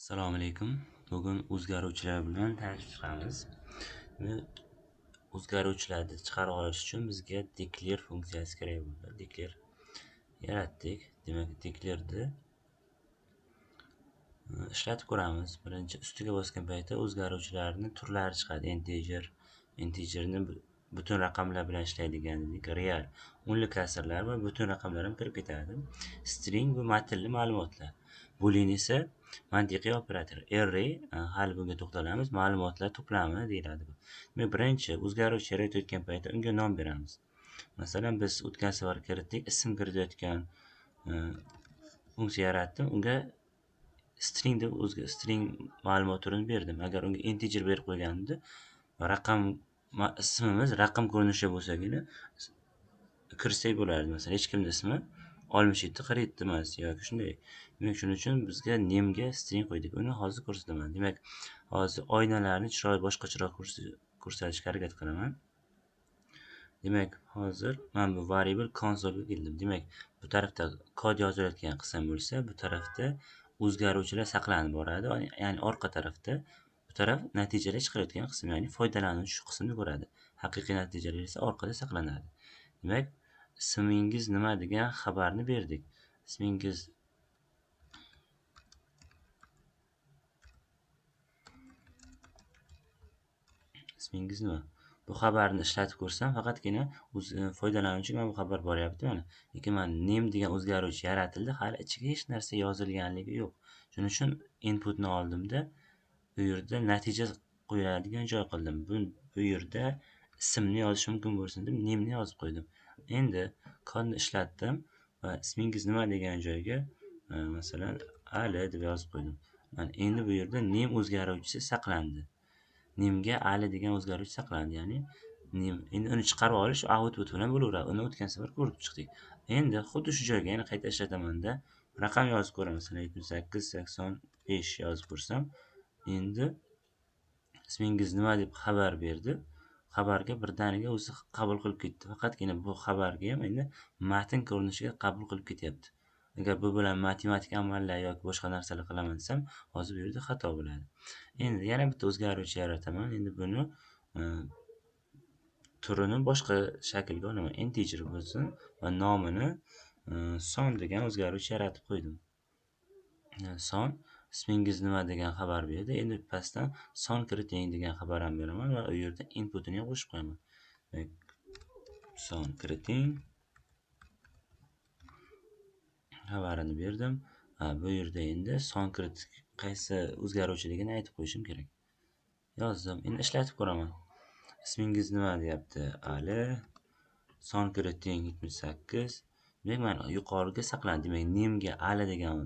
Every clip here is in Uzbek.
Assalomu alaykum. Bugun o'zgaruvchilar bilan tanishib chiqamiz. Buni o'zgaruvchilarni chiqarib olish uchun bizga declare funksiyasi kerak bo'ldi. Declare yaratdik. Demak, declare'ni ishlatib ko'ramiz. Birinchi ustiga bosgan paytda o'zgaruvchilarning turlari chiqadi. Integerni butun raqamlar bilan ishlaydigan dedik. Real, o'nli kasrlar va butun raqamlar ham kirib ketadi. String bu matnli ma'lumotlar. Boolean esa mantiqiy operator. Array, hali bunga to'xtalamiz, ma'lumotlar to'plami deyiladi. Demak, birinchi o'zgaruvchi yaratayotgan paytda unga nom beramiz. Masalan, biz o'tgan safar kiritdik, ism kiritayotgan funksiya yaratdim. Unga string deb string ma'lumot turini berdim. Agar unga integer berib qo'yganimda, ismimiz raqam ko'rinishida bo'lsagina kirsak bo'lardi. Masalan, hech kimning ismi 67 47 emas yoki shunday. Demak, shuning uchun bizga name'ga string qo'ydik. Uni hozir ko'rsataman. Demak, hozir oynalarni chiroyli boshqacharoq ko'rsatishga harakat qilaman. Demak, hozir men bu variable console'ga keldim. Demak, bu tarafda kod yozilayotgan qism bo'lsa, bu tarafda o'zgaruvchilar saqlanib boradi. Ya'ni orqa tarafda bu taraf natijalar chiqarayotgan qism, ya'ni foydalanuvchi shu qismni ko'radi. Haqiqiy natijalar esa orqada saqlanadi. Demak, ismingiz nima degan xabarni berdik. Ismingiz nima? Bu xabarni ishlatib ko'rsam, faqatgina foydalanuvchiga mana bu xabar boryapti mana. Lekin mana name degan o'zgaruvchi yaratildi, hali ichiga hech narsa yozilganligi yo'q. Shuning uchun inputni oldimda bu yerda natija qo'yiladigan joy qildim. Bu yerda ismni yozish mumkin bo'lsin deb name'ni yozib qo'ydim. Endi kodni ishlatdim va ismingiz nima degan joyga masalan Ali deb yozib qo'ydim. Mana endi bu yerda name o'zgaruvchisi saqlandi. Name'ga Ali degan o'zgaruvchi saqlandi, ya'ni name. Endi uni chiqarib olish output bilan bo'laveradi. Uni o'tgan safar ko'rib chiqdik. Endi xuddi shu joyga yana qayta ishlatamanda raqam yozib ko'raman. Masalan, 78 85 yozib ko'rsam, endi ismingiz nima deb xabar berdi. Xabarga birdaniga o'zi qabul qilib ketdi. Faqatgina bu xabarga ham endi matn ko'rinishida qabul qilib ketyapti. Agar bu bilan matematik amallar yoki boshqa narsalar qilaman desam, hozir bu yerda xato bo'ladi. Endi yana bitta o'zgaruvchi yarataman. Endi buni turini boshqa shaklga olaman. Integer bo'lsin va nomini son degan o'zgaruvchi yaratib qo'ydim. Son ismingiz nima degan xabar berdi. Endi pastdan son kiriting degan xabar ham beraman va u yerda inputini ham qo'shib qo'yaman. Son kiriting xabarini berdim. Bu yerda endi son kiritik qaysi o'zgaruvchiligini aytib qo'yishim kerak. Yozdim. Endi ishlatib ko'raman. Ismingiz nima deyapti? Ali. Son kiriting 78. Demak, mana yuqoriga saqlandi. Demak, name'ga Ali degan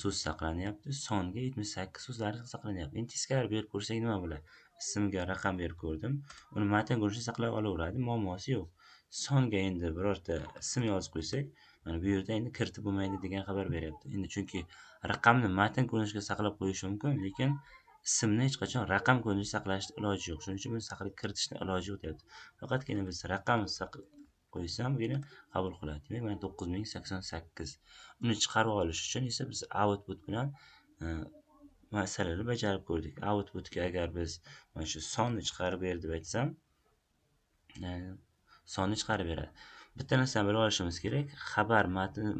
so'z saqlanyapti, songa 78 so'zlari saqlanyapti. Endi teskari berib ko'rsak nima bo'ladi? Ismga raqam berib ko'rdim. Uni matn ko'rinishida saqlab olaveradi, muammosi yo'q. Songa endi birorta ism yozib qo'ysak, mana bu yerda endi kiritib bo'lmaydi degan xabar beryapti. Endi chunki raqamni matn ko'rinishida saqlab qo'yish mumkin, lekin ismni hech qachon raqam ko'rinishida saqlashning iloji yo'q. Shuning uchun buni saqlab kiritishning iloji yo'q deyapti. Faqatgina biz raqam qo'ysamgina qabul qiladi. Demak, mana 9088. Uni chiqarib olish uchun esa biz output bilan masalalarni bajarib ko'rdik. Outputga agar biz mana shu sonni chiqarib ber deb aytsam, sonni chiqarib beradi. Bitta narsani bilib olishimiz kerak. Xabar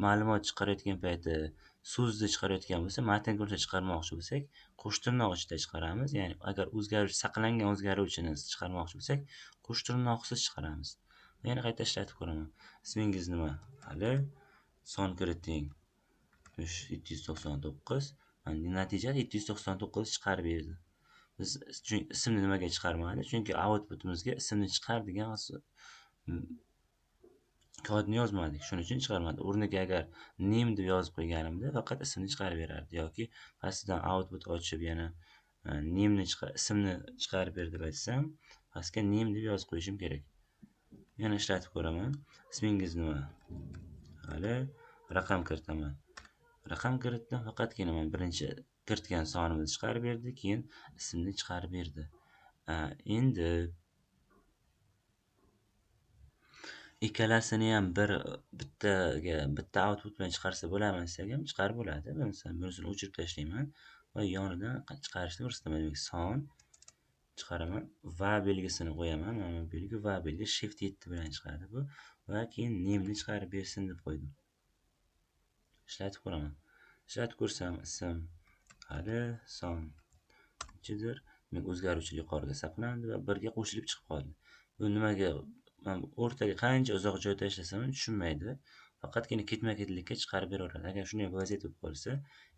ma'lumot chiqarayotgan payti so'zni chiqarayotgan bo'lsa, matn ko'rinishida chiqarmoqchi bo'lsak, qo'shtirnoq ichida chiqaramiz. Ya'ni agar o'zgaruvchi saqlangan o'zgaruvchini chiqarmoqchi bo'lsak, qo'shtirnoqsiz chiqaramiz. Yana qayta ishlatib ko'raman. Ismingiz nima? Ali. Son kiriting 799. Mana natija 799 chiqarib berdi. Biz ismni nimaga chiqarmadi? Chunki outputimizga ismni chiqar degan kodni yozmadik. Shuning uchun chiqarmadi. O'rniga agar name deb yozib qo'yganimda faqat ismni chiqarib berardi yoki pastidan output ochib yana ismni chiqarib ber deb aytsam, pastga name deb yozib qo'yishim kerak. Yana ishlatib ko'raman. Ismingiz nima? Ali. Raqam kiritaman. Raqam kiritdim, faqatgina men birinchi kiritgan sonimizni chiqarib berdi, keyin ismni chiqarib berdi. Endi ikkalasini ham bitta output bilan chiqarsa bo'ladimi desak ham chiqarib bo'ladi. Masalan, bunisini o'chirib tashlayman. va yonidan chiqarishni ko'rsataman. Demak, son chiqaraman. Va belgisini qo'yaman. Mana bu belgi va belgi Shift 7 bilan chiqadi bu. Va keyin name'ni chiqarib bersin deb qo'ydim. Ishlatib ko'raman. Ishlatib ko'rsam, ism hali son nechidir? Demak, o'zgaruvchi yuqoriga saqlandi va 1 ga qo'shilib chiqib qoldi. Bu nimaga o'rtaga qancha uzoq joy tashlasam ham tushunmaydi. Faqatgina ketma-ketlikka chiqarib beraveradi. Agar shunday vaziyat bo'lib qolsa,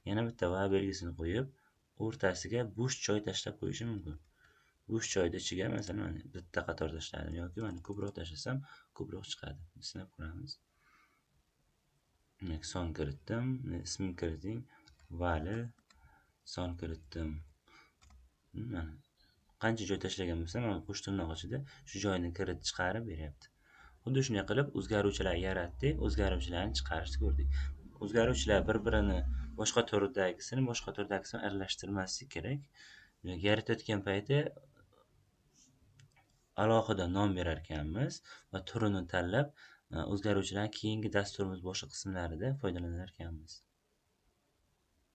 yana bitta va belgisini qo'yib, o'rtasiga bo'sh joy tashlab qo'yishim mumkin. Bo'sh joyni ichiga masalan bitta qator tashladim yoki mana ko'proq tashlasam, ko'proq chiqadi. Sinab ko'ramiz. Demak, son kiritdim, ismini kiriting, vali son kiritdim. Mana qancha joy tashlagan bo'lsam, mana qo'sh tirnoq ichida shu joyni kiritib chiqarib beryapti. Xuddi shunday qilib o'zgaruvchilar yaratdik, o'zgaruvchilarni chiqarishni ko'rdik. O'zgaruvchilar bir-birini boshqa turdagisini aralashtirmaslik kerak. Yaratayotgan payti alohida nom berar ekanmiz va turini tanlab o'zgaruvchilarni keyingi dasturimiz boshqa qismlarida foydalanar ekanmiz.